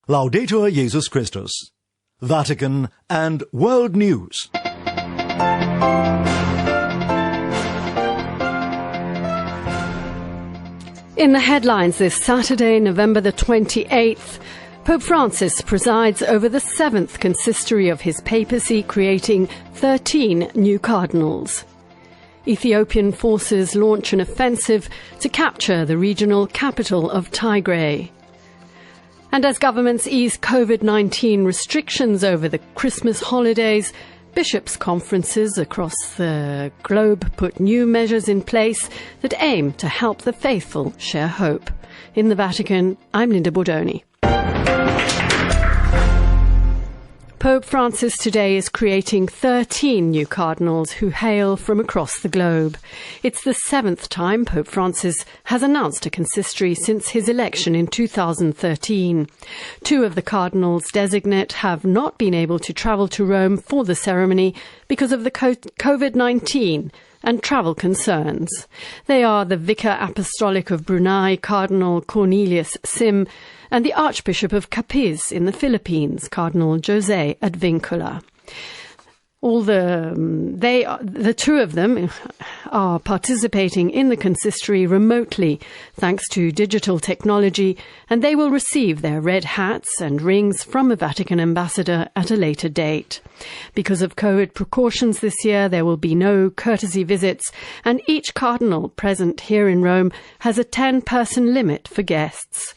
Laudetur Jesus Christus. Vatican and World News. In the headlines this Saturday, November the 28th, Pope Francis presides over the 7th consistory of his papacy, creating 13 new cardinals. Ethiopian forces launch an offensive to capture the regional capital of Tigray. And as governments ease COVID-19 restrictions over the Christmas holidays, bishops' conferences across the globe put new measures in place that aim to help the faithful share hope. In the Vatican, I'm Linda Bordoni. Pope Francis today is creating 13 new cardinals who hail from across the globe. It's the 7th time Pope Francis has announced a consistory since his election in 2013. 2 of the cardinals designate have not been able to travel to Rome for the ceremony because of the COVID-19 and travel concerns. They are the Vicar Apostolic of Brunei, Cardinal Cornelius Sim, and the Archbishop of Capiz in the Philippines, Cardinal Jose Advincula. The 2 of them are participating in the consistory remotely thanks to digital technology, and they will receive their red hats and rings from a Vatican ambassador at a later date. Because of COVID precautions this year, there will be no courtesy visits, and each cardinal present here in Rome has a 10-person limit for guests.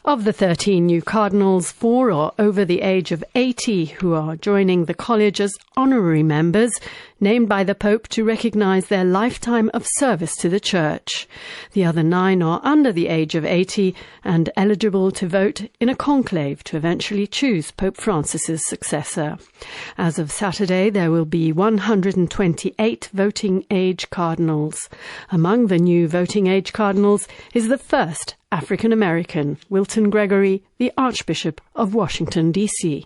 Of the 13 new cardinals, 4 are over the age of 80 who are joining the college as honorary members, named by the Pope to recognise their lifetime of service to the Church. The other 9 are under the age of 80 and eligible to vote in a conclave to eventually choose Pope Francis's successor. As of Saturday, there will be 128 voting age cardinals. Among the new voting age cardinals is the first African-American, Wilton Gregory, the Archbishop of Washington, D.C.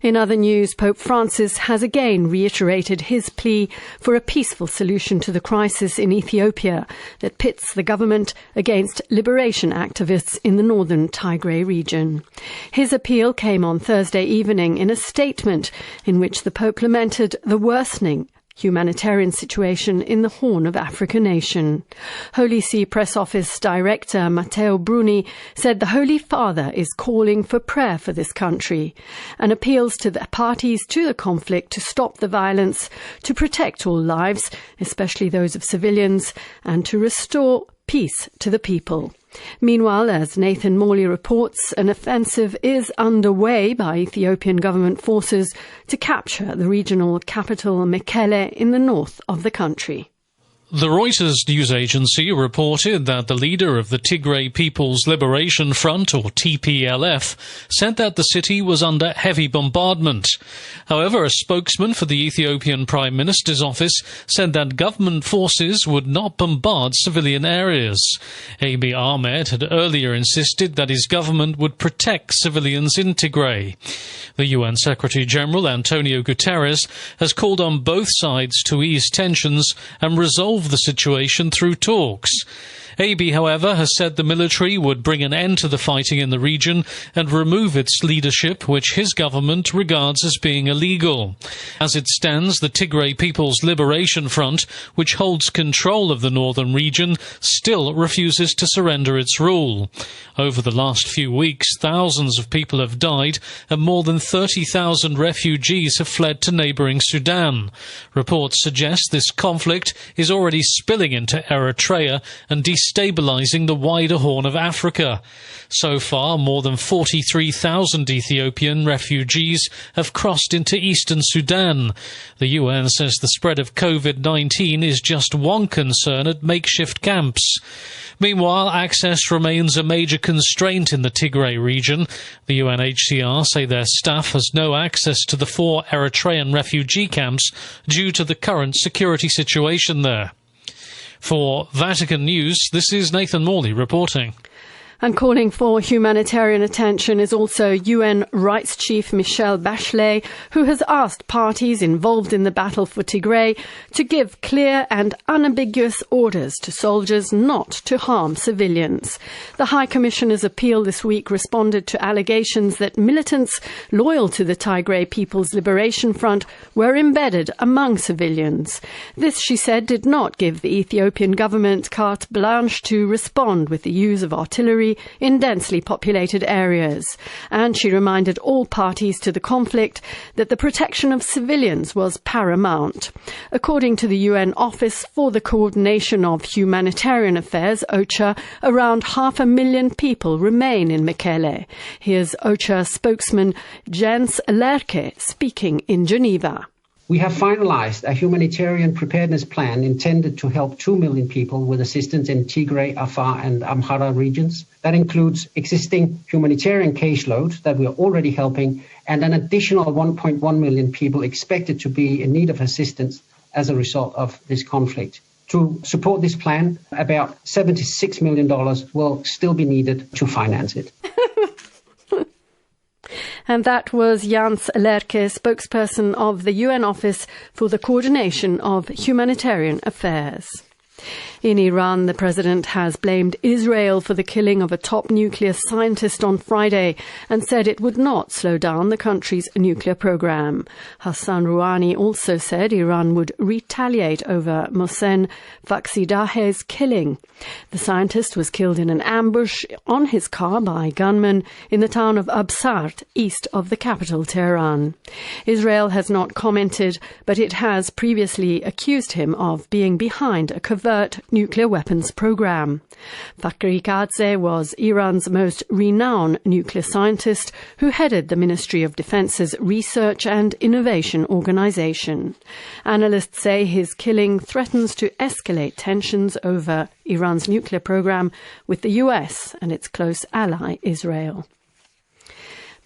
In other news, Pope Francis has again reiterated his plea for a peaceful solution to the crisis in Ethiopia that pits the government against liberation activists in the northern Tigray region. His appeal came on Thursday evening in a statement in which the Pope lamented the worsening humanitarian situation in the Horn of Africa nation. Holy See Press Office Director Matteo Bruni said the Holy Father is calling for prayer for this country and appeals to the parties to the conflict to stop the violence, to protect all lives, especially those of civilians, and to restore peace to the people. Meanwhile, as Nathan Morley reports, an offensive is underway by Ethiopian government forces to capture the regional capital Mekelle in the north of the country. The Reuters news agency reported that the leader of the Tigray People's Liberation Front, or TPLF, said that the city was under heavy bombardment. However, a spokesman for the Ethiopian Prime Minister's office said that government forces would not bombard civilian areas. Abiy Ahmed had earlier insisted that his government would protect civilians in Tigray. The UN Secretary-General Antonio Guterres has called on both sides to ease tensions and resolve the situation through talks. Abiy, however, has said the military would bring an end to the fighting in the region and remove its leadership, which his government regards as being illegal. As it stands, the Tigray People's Liberation Front, which holds control of the northern region, still refuses to surrender its rule. Over the last few weeks, thousands of people have died and more than 30,000 refugees have fled to neighbouring Sudan. Reports suggest this conflict is already spilling into Eritrea and destabilising the wider Horn of Africa. So far, more than 43,000 Ethiopian refugees have crossed into eastern Sudan. The UN says the spread of COVID-19 is just one concern at makeshift camps. Meanwhile, access remains a major constraint in the Tigray region. The UNHCR say their staff has no access to the 4 Eritrean refugee camps due to the current security situation there. For Vatican News, this is Nathan Morley reporting. And calling for humanitarian attention is also UN Rights Chief Michelle Bachelet, who has asked parties involved in the battle for Tigray to give clear and unambiguous orders to soldiers not to harm civilians. The High Commissioner's appeal this week responded to allegations that militants loyal to the Tigray People's Liberation Front were embedded among civilians. This, she said, did not give the Ethiopian government carte blanche to respond with the use of artillery in densely populated areas. And she reminded all parties to the conflict that the protection of civilians was paramount. According to the UN Office for the Coordination of Humanitarian Affairs, OCHA, around 500,000 people remain in Mekelle. Here's OCHA spokesman Jens Lerche speaking in Geneva. We have finalized a humanitarian preparedness plan intended to help 2 million people with assistance in Tigray, Afar and Amhara regions. That includes existing humanitarian caseload that we are already helping and an additional 1.1 million people expected to be in need of assistance as a result of this conflict. To support this plan, about $76 million will still be needed to finance it. And that was Jens Lerche, spokesperson of the UN Office for the Coordination of Humanitarian Affairs. In Iran, the president has blamed Israel for the killing of a top nuclear scientist on Friday and said it would not slow down the country's nuclear program. Hassan Rouhani also said Iran would retaliate over Mohsen Fakhrizadeh's killing. The scientist was killed in an ambush on his car by gunmen in the town of Absard, east of the capital, Tehran. Israel has not commented, but it has previously accused him of being behind a covert nuclear weapons program. Fakhrizadeh was Iran's most renowned nuclear scientist who headed the Ministry of Defense's Research and Innovation Organization. Analysts say his killing threatens to escalate tensions over Iran's nuclear program with the US and its close ally Israel.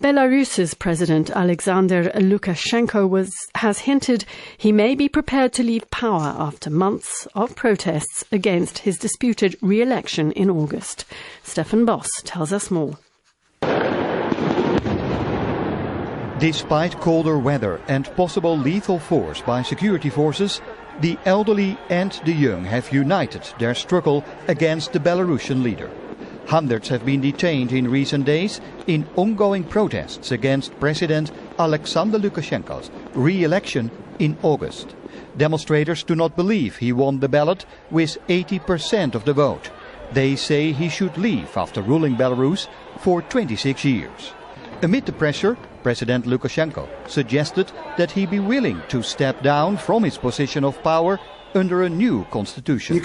Belarus's President Alexander Lukashenko has hinted he may be prepared to leave power after months of protests against his disputed re-election in August. Stefan Boss tells us more. Despite colder weather and possible lethal force by security forces, the elderly and the young have united their struggle against the Belarusian leader. Hundreds have been detained in recent days in ongoing protests against President Alexander Lukashenko's re-election in August. Demonstrators do not believe he won the ballot with 80% of the vote. They say he should leave after ruling Belarus for 26 years. Amid the pressure, President Lukashenko suggested that he be willing to step down from his position of power under a new constitution.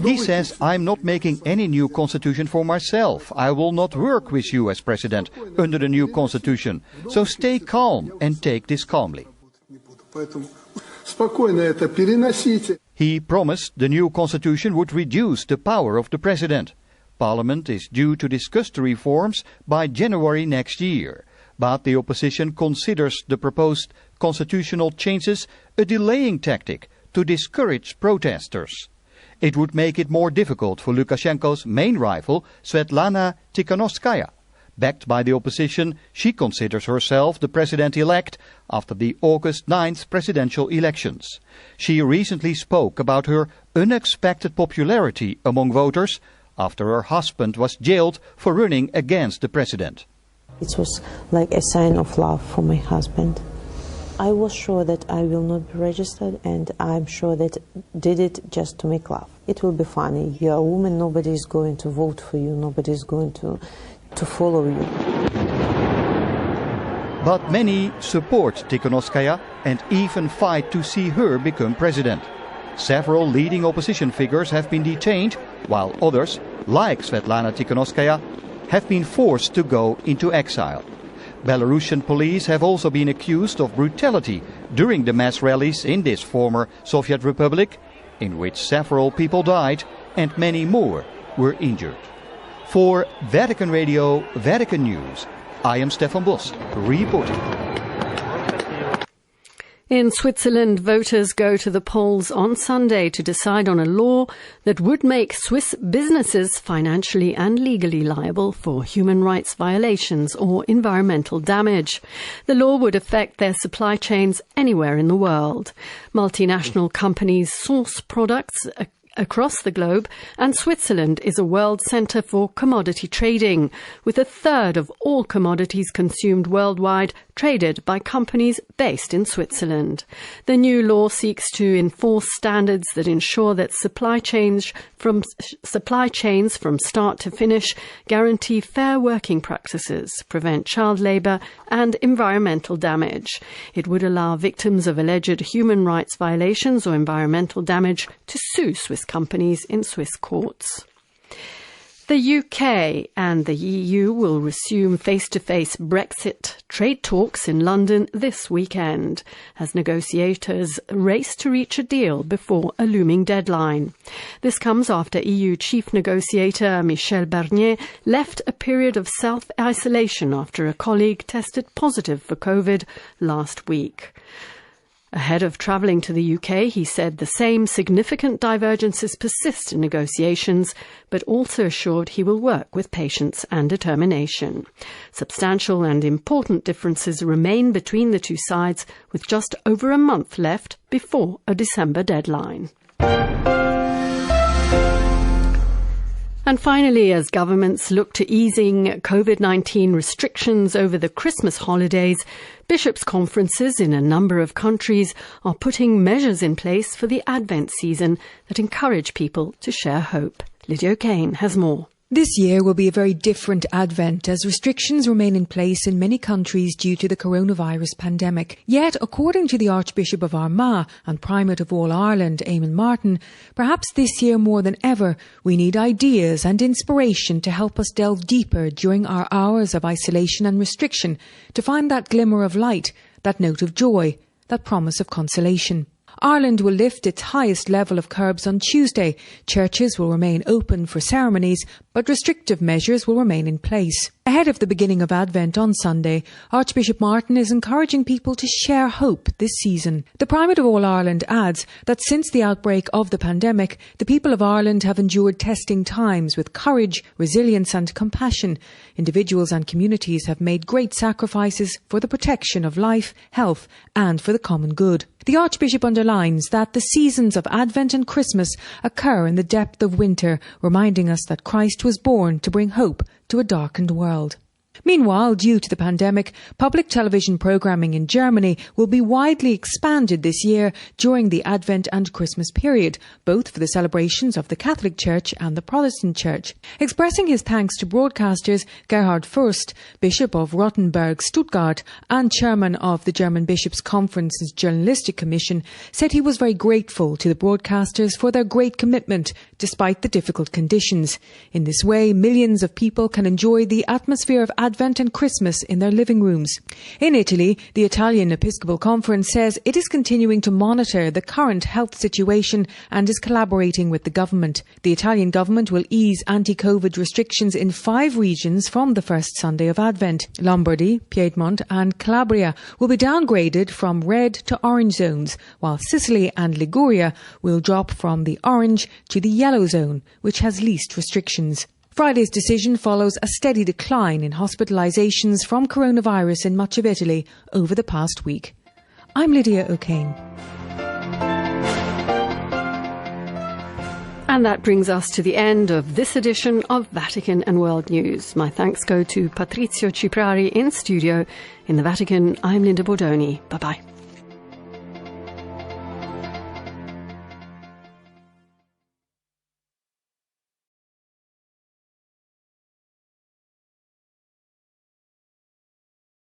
He says, "I'm not making any new constitution for myself. I will not work with you as president under the new constitution. So stay calm and take this calmly." He promised the new constitution would reduce the power of the president. Parliament is due to discuss the reforms by January next year. But the opposition considers the proposed constitutional changes a delaying tactic to discourage protesters. It would make it more difficult for Lukashenko's main rival, Svetlana Tikhanovskaya. Backed by the opposition, she considers herself the president-elect after the August 9th presidential elections. She recently spoke about her unexpected popularity among voters after her husband was jailed for running against the president. It was like a sign of love for my husband. I was sure that I will not be registered, and I'm sure that did it just to make love. It will be funny. You're a woman, nobody is going to vote for you, nobody is going to follow you. But many support Tikhanovskaya and even fight to see her become president. Several leading opposition figures have been detained, while others, like Svetlana Tikhanovskaya, have been forced to go into exile. Belarusian police have also been accused of brutality during the mass rallies in this former Soviet republic, in which several people died and many more were injured. For Vatican Radio, Vatican News, I am Stefan Bos, reporting. In Switzerland, voters go to the polls on Sunday to decide on a law that would make Swiss businesses financially and legally liable for human rights violations or environmental damage. The law would affect their supply chains anywhere in the world. Multinational companies source products across the globe, and Switzerland is a world centre for commodity trading, with a third of all commodities consumed worldwide traded by companies based in Switzerland. The new law seeks to enforce standards that ensure that supply chains from start to finish guarantee fair working practices, prevent child labour and environmental damage. It would allow victims of alleged human rights violations or environmental damage to sue Swiss companies in Swiss courts. The UK and the EU will resume face-to-face Brexit trade talks in London this weekend, as negotiators race to reach a deal before a looming deadline. This comes after EU chief negotiator Michel Barnier left a period of self-isolation after a colleague tested positive for COVID last week. Ahead of travelling to the UK, he said the same significant divergences persist in negotiations, but also assured he will work with patience and determination. Substantial and important differences remain between the two sides, with just over a month left before a December deadline. And finally, as governments look to easing COVID-19 restrictions over the Christmas holidays, bishops' conferences in a number of countries are putting measures in place for the Advent season that encourage people to share hope. Lydia O'Kane has more. This year will be a very different Advent as restrictions remain in place in many countries due to the coronavirus pandemic. Yet, according to the Archbishop of Armagh and Primate of all Ireland, Eamon Martin, perhaps this year more than ever, we need ideas and inspiration to help us delve deeper during our hours of isolation and restriction, to find that glimmer of light, that note of joy, that promise of consolation. Ireland will lift its highest level of curbs on Tuesday. Churches will remain open for ceremonies, but restrictive measures will remain in place. Ahead of the beginning of Advent on Sunday, Archbishop Martin is encouraging people to share hope this season. The Primate of all Ireland adds that since the outbreak of the pandemic, the people of Ireland have endured testing times with courage, resilience and compassion. Individuals and communities have made great sacrifices for the protection of life, health and for the common good. The Archbishop underlines that the seasons of Advent and Christmas occur in the depth of winter, reminding us that Christ was born to bring hope to a darkened world. Meanwhile, due to the pandemic, public television programming in Germany will be widely expanded this year during the Advent and Christmas period, both for the celebrations of the Catholic Church and the Protestant Church. Expressing his thanks to broadcasters, Gerhard Fürst, Bishop of Rottenburg, Stuttgart, and Chairman of the German Bishops' Conference's Journalistic Commission, said he was very grateful to the broadcasters for their great commitment, despite the difficult conditions. In this way, millions of people can enjoy the atmosphere of Advent and Christmas in their living rooms. In Italy, the Italian Episcopal Conference says it is continuing to monitor the current health situation and is collaborating with the government. The Italian government will ease anti-COVID restrictions in 5 regions from the first Sunday of Advent. Lombardy, Piedmont and Calabria will be downgraded from red to orange zones, while Sicily and Liguria will drop from the orange to the yellow zone, which has least restrictions. Friday's decision follows a steady decline in hospitalisations from coronavirus in much of Italy over the past week. I'm Lydia O'Kane. And that brings us to the end of this edition of Vatican and World News. My thanks go to Patrizio Ciprari in studio. In the Vatican, I'm Linda Bordoni. Bye-bye.